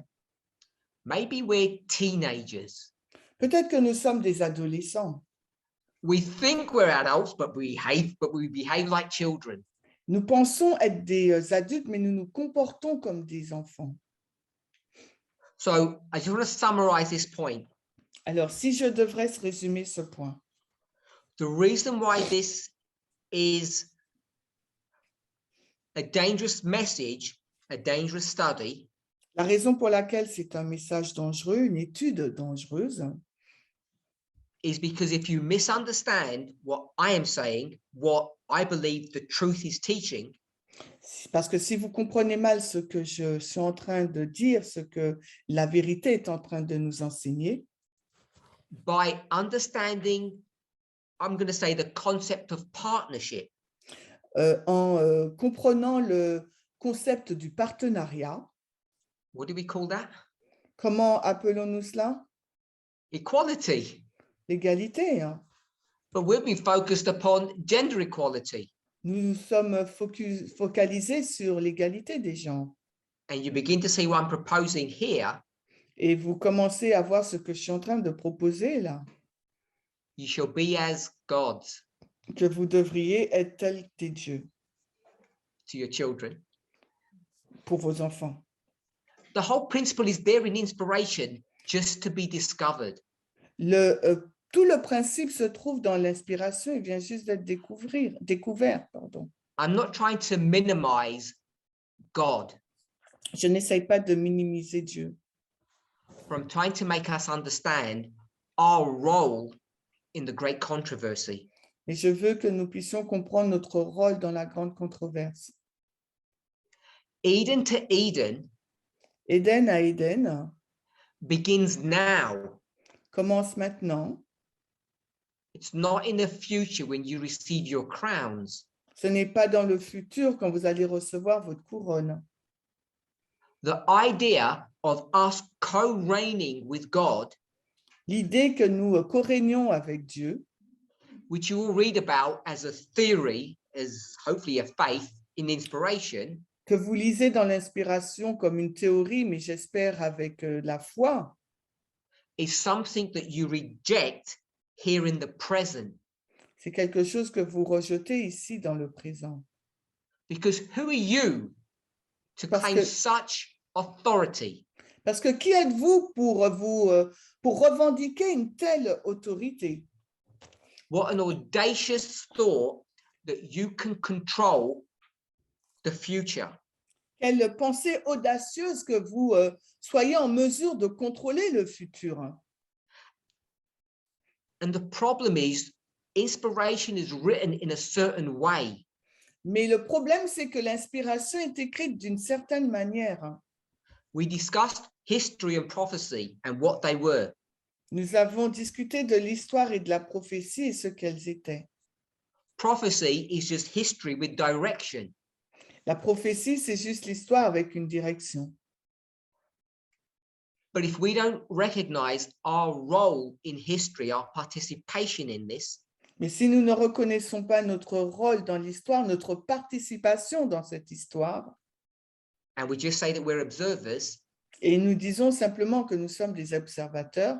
Maybe we're teenagers. Peut-être que nous sommes des adolescents. We think we're adults, but we behave like children. Nous pensons être des adultes, mais nous nous comportons comme des enfants. So I just want to summarize this point. Alors, si je devrais résumer ce point, The reason why this is a dangerous message, a dangerous study, la raison pour laquelle c'est un message dangereux, une étude dangereuse, is because if you misunderstand what I am saying, what I believe the truth is teaching, parce que si vous comprenez mal ce que je suis en train de dire, ce que la vérité est en train de nous enseigner, by understanding, I'm going to say the concept of partnership, en comprenant le concept du partenariat, what do we call that? comment appelons-nous cela? Equality. L'égalité. Hein. But we'll be focused upon gender equality. Nous nous sommes focalisés sur l'égalité des genres. And you begin to see what I'm proposing here. Et vous commencez à voir ce que je suis en train de proposer là. You shall be as gods Que vous devriez être tels des dieux to your children. pour vos enfants. The whole principle is there in inspiration, just to be discovered. Tout le principe se trouve dans l'inspiration, il vient juste d'être découvert. Pardon. I'm not trying to minimize God. Je n'essaye pas de minimiser Dieu. I'm trying to make us understand our role in the great controversy. Et je veux que nous puissions comprendre notre rôle dans la grande controverse. Eden to Eden Éden à Éden begins now. commence maintenant. It's not in the future when you receive your crowns. Ce n'est pas dans le futur quand vous allez recevoir votre couronne. The idea of us co-reigning with God, L'idée que nous co-régnons avec Dieu, which you will read about as a theory, as hopefully a faith in inspiration, que vous lisez dans l'inspiration comme une théorie, mais j'espère avec la foi, is something that you reject here in the present. c'est quelque chose que vous rejetez ici dans le présent. Because who are you to Parce claim que- such authority? Parce que qui êtes-vous pour revendiquer une telle autorité? What an audacious thought that you can control the future. Quelle pensée audacieuse que vous soyez en mesure de contrôler le futur. And the problem is, inspiration is written in a certain way. Mais le problème, c'est que l'inspiration est écrite d'une certaine manière. We discussed history and prophecy and what they were. Nous avons discuté de l'histoire et de la prophétie et ce qu'elles étaient. Prophecy is just history with direction. La prophétie, c'est juste l'histoire avec une direction. But if we don't recognize our role in history, our participation in this, Mais si nous ne reconnaissons pas notre rôle dans l'histoire, notre participation dans cette histoire, and we just say that we're observers, et nous disons simplement que nous sommes des observateurs,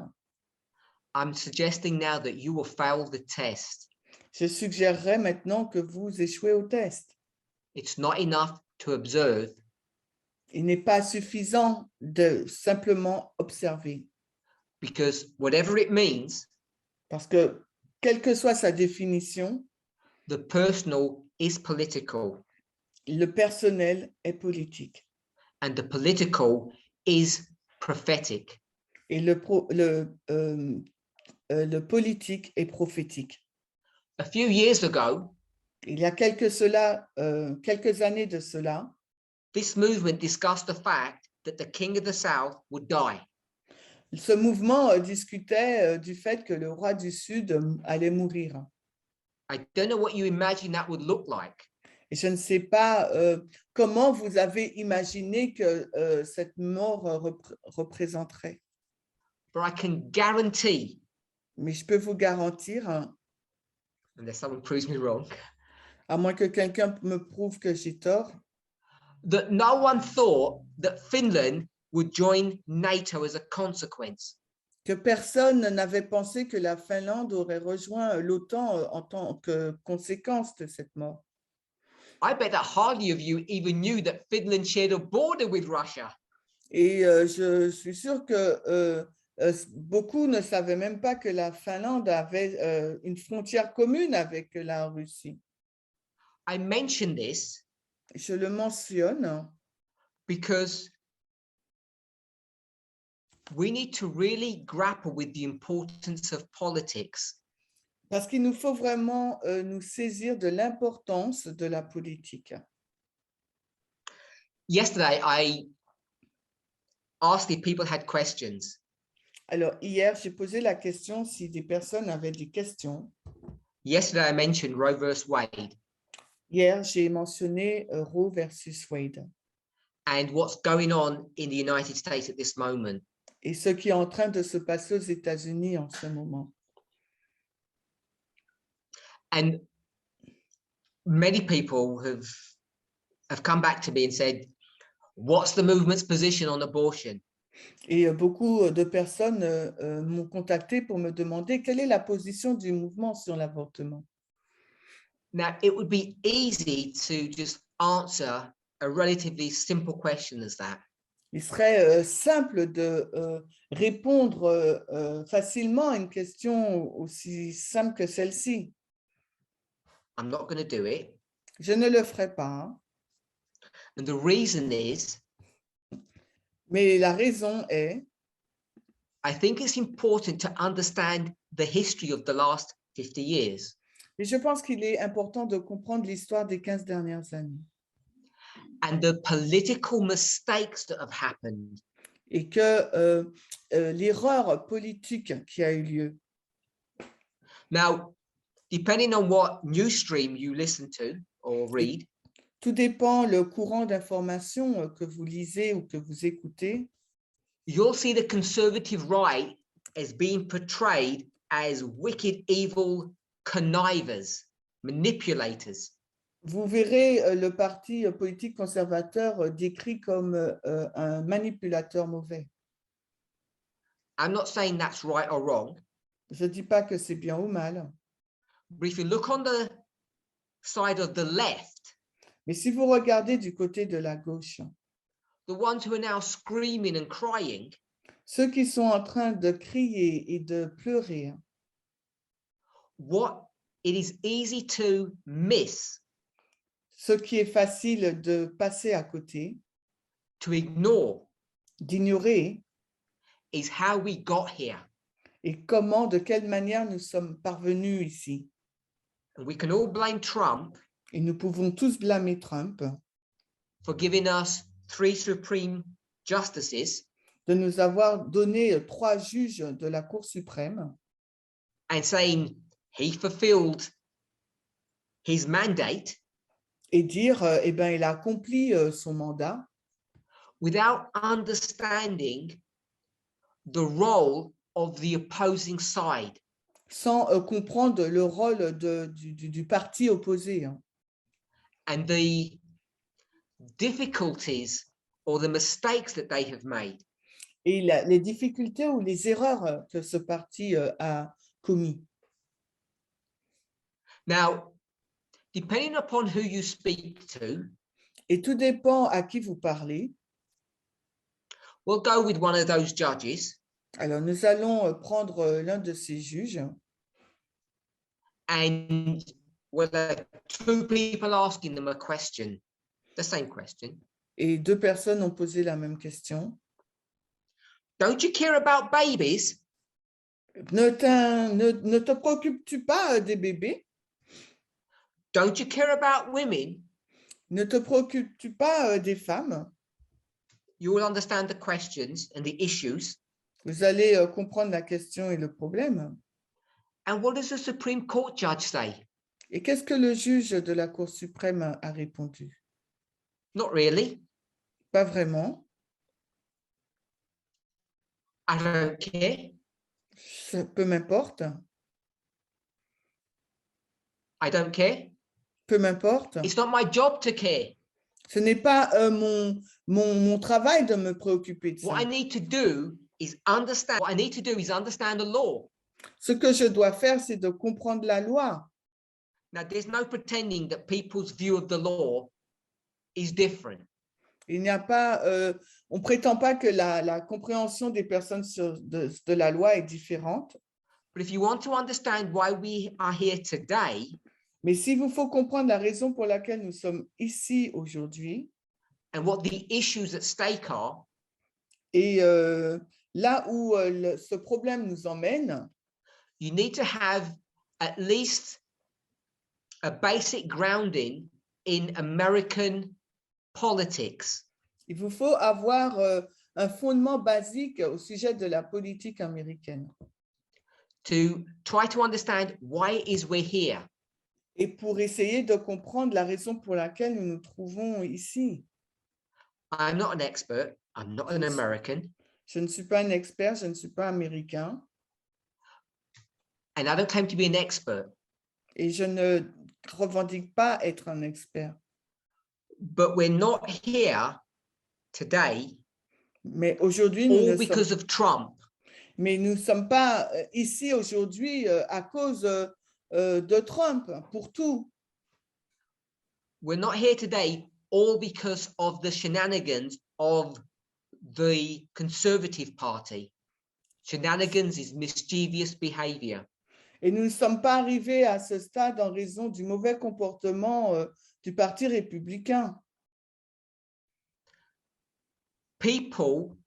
I'm suggesting now that you will fail the test. je suggérerais maintenant que vous échouez au test. It's not enough to observe. Il n'est pas suffisant de simplement observer, Because whatever it means, parce que, quelle que soit sa définition, the personal is political le personnel est politique and the political is prophetic. et le politique est prophétique. A few years ago, Il y a quelques années de cela, this movement discussed the fact that the king of the south would die. ce mouvement discutait du fait que le roi du Sud allait mourir. I don't know what you imagine that would look like. Et je ne sais pas comment vous avez imaginé que cette mort représenterait. But I can guarantee, Mais je peux vous garantir, unless someone proves me wrong, à moins que quelqu'un me prouve que j'ai tort, that no one thought that Finland would join NATO as a consequence. que personne n'avait pensé que la Finlande aurait rejoint l'OTAN en tant que conséquence de cette mort. I bet that hardly of you even knew that Finland shared a border with Russia. Et je suis sûre que beaucoup ne savaient même pas que la Finlande avait une frontière commune avec la Russie. I mention this Je le mentionne because we need to really grapple with the importance of politics. parce qu'il nous faut vraiment nous saisir de l'importance de la politique. Yesterday, I asked if people had questions. Alors, hier, j'ai posé la question si des personnes avaient des questions. Yesterday, I mentioned Roe versus Wade Hier, j'ai mentionné Roe versus Wade and what's going on in the United States at this moment. et ce qui est en train de se passer aux États-Unis en ce moment. And many people have come back to me and said, what's the movement's position on abortion? Et beaucoup de personnes m'ont contacté pour me demander quelle est la position du mouvement sur l'avortement. Now, it would be easy to just answer a relatively simple question as that. Il serait simple de répondre facilement à une question aussi simple que celle-ci. I'm not going to do it. Je ne le ferai pas. Hein. And the reason is, Mais la raison est, I think it's important to understand the history of the last 50 years. et je pense qu'il est important de comprendre l'histoire des 15 dernières années And the political mistakes that have happened. et que l'erreur politique qui a eu lieu. Now, depending on what news stream you listen to or read, Tout dépend le courant d'information que vous lisez ou que vous écoutez. you'll see the conservative right as being portrayed as wicked, evil connivers, manipulators. Vous verrez le parti politique conservateur décrit comme un manipulateur mauvais. I'm not saying that's right or wrong, Je ne dis pas que c'est bien ou mal, but if you look on the side of the left, mais si vous regardez du côté de la gauche, the ones who are now screaming and crying, ceux qui sont en train de crier et de pleurer, what it is easy to miss, ce qui est facile de passer à côté, to ignore, d'ignorer, is how we got here. et comment, de quelle manière nous sommes parvenus ici. And we can all blame Trump Et nous pouvons tous blâmer Trump for giving us 3 supreme justices de nous avoir donné 3 juges de la Cour suprême and saying he fulfilled his mandate et dire, eh ben, il a accompli son mandat without understanding the role of the opposing side. sans comprendre le rôle du parti opposé, hein, And the difficulties or the mistakes that they have made. et les difficultés ou les erreurs que ce parti a commis. Now, depending upon who you speak to, Et tout dépend à qui vous parlez. we'll go with one of those judges, Alors, nous allons prendre l'un de ces juges and we'll have 2 people asking them a question, the same question. et 2 personnes ont posé la même question. Don't you care about babies? Ne te préoccupes-tu pas des bébés? Don't you care about women? Ne te préoccupes-tu pas des femmes? You will understand the questions and the issues. Vous allez comprendre la question et le problème. And what does the Supreme Court judge say? Et qu'est-ce que le juge de la Cour suprême a répondu? Not really. Pas vraiment. I don't care. Peu m'importe. I don't care. Peu m'importe. It's not my job to care. Ce n'est pas mon travail de me préoccuper de ça. What I need to do is understand. What I need to do is understand the law. Ce que je dois faire, c'est de comprendre la loi. Now, there's no pretending that people's view of the law is different. Il n'y a pas, on prétend pas que la compréhension des personnes de la loi est différente. But if you want to understand why we are here today, Mais s'il vous faut comprendre la raison pour laquelle nous sommes ici aujourd'hui and what the issues at stake are, et là où ce problème nous emmène, you need to have at least a basic grounding in American politics. il vous faut avoir un fondement basique au sujet de la politique américaine. To try to understand why it is we're here. Et pour essayer de comprendre la raison pour laquelle nous nous trouvons ici. I'm not an expert. I'm not an American. Je ne suis pas un expert, je ne suis pas américain. And I don't claim to be an expert. Et je ne revendique pas être un expert. But we're not here today Mais aujourd'hui, nous all ne because sommes, of Trump. mais nous ne sommes pas ici aujourd'hui à cause de Trump, pour tout. We're not here today all because of the shenanigans of the Conservative Party. Shenanigans is mischievous behavior. Et nous ne sommes pas arrivés à ce stade en raison du mauvais comportement du Parti républicain. People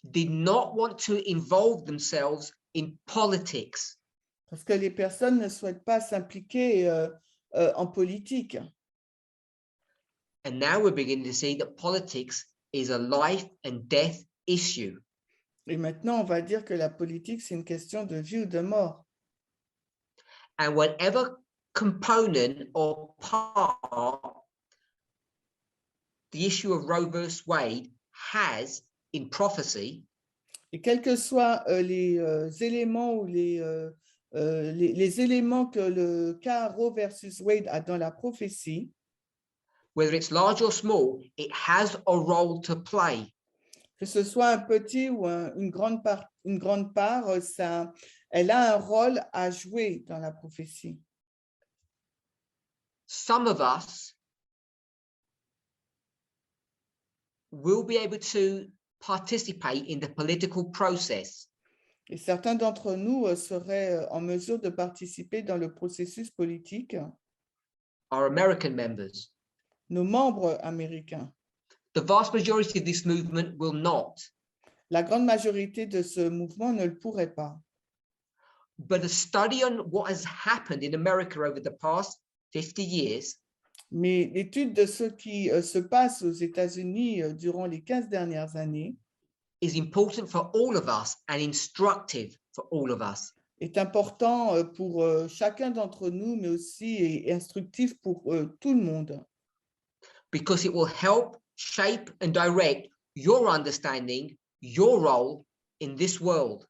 did not want to involve themselves in politics. Parce que les personnes ne souhaitent pas s'impliquer en politique. And now we're beginning to see that politics is a life and death issue. Et maintenant, on va dire que la politique, c'est une question de vie ou de mort. And whatever component or part the issue of Roe versus Wade has in prophecy, Et quels que soient les éléments ou les éléments que le cas Roe versus Wade a dans la prophétie, whether it's large or small, it has a role to play. Que ce soit un petit ou une grande part, elle a un rôle à jouer dans la prophétie. Some of us will be able to participate in the political process. Et certains d'entre nous seraient en mesure de participer dans le processus politique, Our American members. nos membres américains. The vast majority of this movement will not. La grande majorité de ce mouvement ne le pourrait pas. But a study on what has happened in America over the past 50 years Mais l'étude de ce qui se passe aux États-Unis durant les 15 dernières années is important for all of us and instructive for all of us. est important pour chacun d'entre nous, mais aussi et instructif pour tout le monde. Because it will help shape and direct your understanding, your role in this world.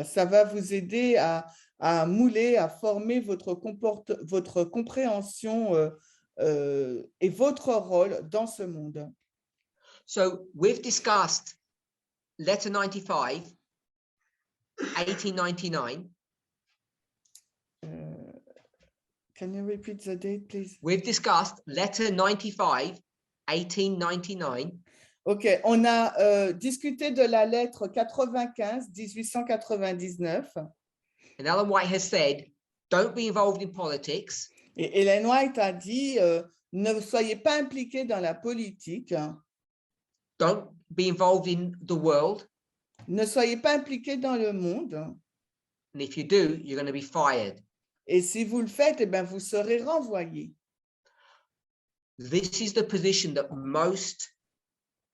Ça va vous aider à mouler, à former votre compréhension et votre rôle dans ce monde. So we've discussed letter 95, 1899. Can you repeat the date, please? We've discussed letter 95, 1899. OK, on a discuté de la lettre 95, 1899. And Ellen White has said, don't be involved in politics. Et Ellen White a dit, ne soyez pas impliqués dans la politique. Don't be involved in the world. Ne soyez pas impliqués dans le monde. And if you do, you're going to be fired. Et si vous le faites, eh bien, vous serez renvoyés. This is the position that most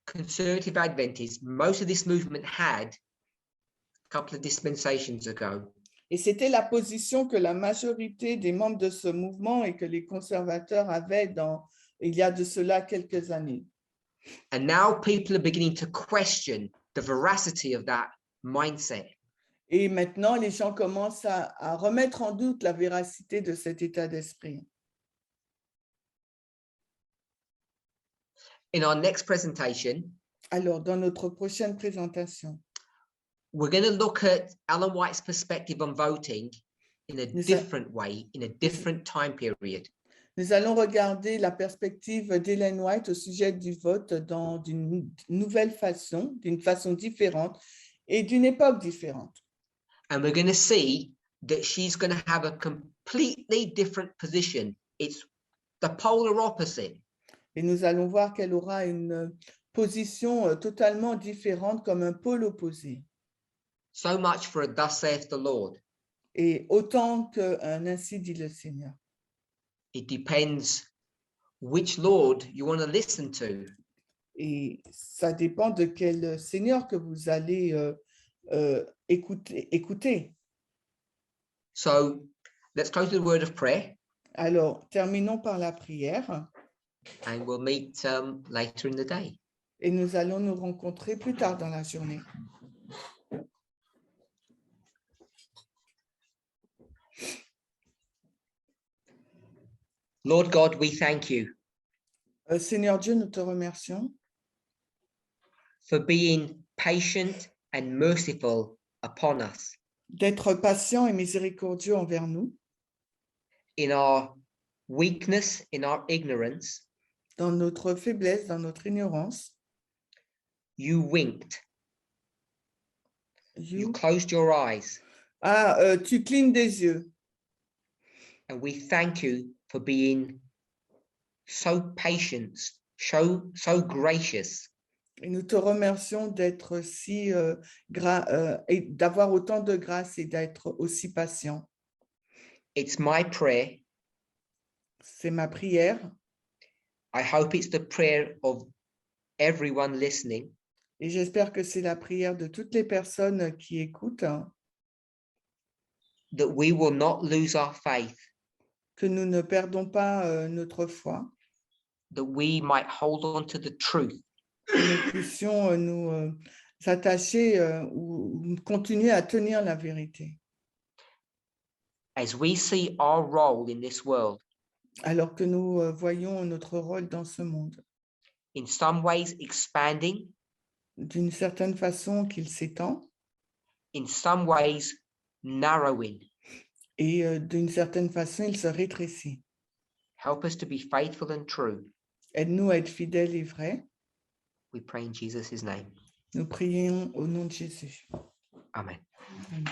conservative Adventists, most of this movement had a couple of dispensations ago. Et c'était la position que la majorité des membres de ce mouvement et que les conservateurs avaient il y a de cela quelques années. And now people are beginning to question the veracity of that mindset. Et maintenant, les gens commencent à remettre en doute la véracité de cet état d'esprit. In our next presentation, Alors, dans notre prochaine présentation, we're going to look at Ellen White's perspective on voting in a different way, in a different time period. Nous allons regarder la perspective d'Ellen White au sujet du vote d'une nouvelle façon, d'une façon différente et d'une époque différente. And we're going to see that she's going to have a completely different position. It's the polar opposite. Et nous allons voir qu'elle aura une position totalement différente, comme un pôle opposé. So much for a thus saith the Lord. Et autant qu'un ainsi dit le Seigneur. It depends which Lord you want to listen to. Et ça dépend de quel Seigneur que vous allez écouter. So let's go to the word of prayer. Alors, terminons par la prière. And we'll meet later in the day. Et nous allons nous rencontrer plus tard dans la journée. Lord God, we thank you Seigneur Dieu, nous te remercions for being patient and merciful upon us d'être patient et miséricordieux envers nous, in our weakness, in our ignorance. dans notre faiblesse, dans notre ignorance. You winked. You You... closed your eyes. Tu clignes des yeux. And we thank you for being so patient, so gracious. Et nous te remercions d'être si et d'avoir autant de grâce et d'être aussi patient. It's my prayer. C'est ma prière. I hope it's the prayer of everyone listening. Et j'espère que c'est la prière de toutes les personnes qui écoutent, hein, that we will not lose our faith, que nous ne perdons pas notre foi, that we might hold on to the truth. que nous puissions nous attacher ou continuer à tenir la vérité. As we see our role in this world, alors que nous voyons notre rôle dans ce monde. In some ways expanding, D'une certaine façon qu'il s'étend in some ways narrowing. et d'une certaine façon il se rétrécit. Help us to be faithful and true. Aide-nous à être fidèles et vrais. We pray in Jesus' name. Nous prions au nom de Jésus. Amen. Amen.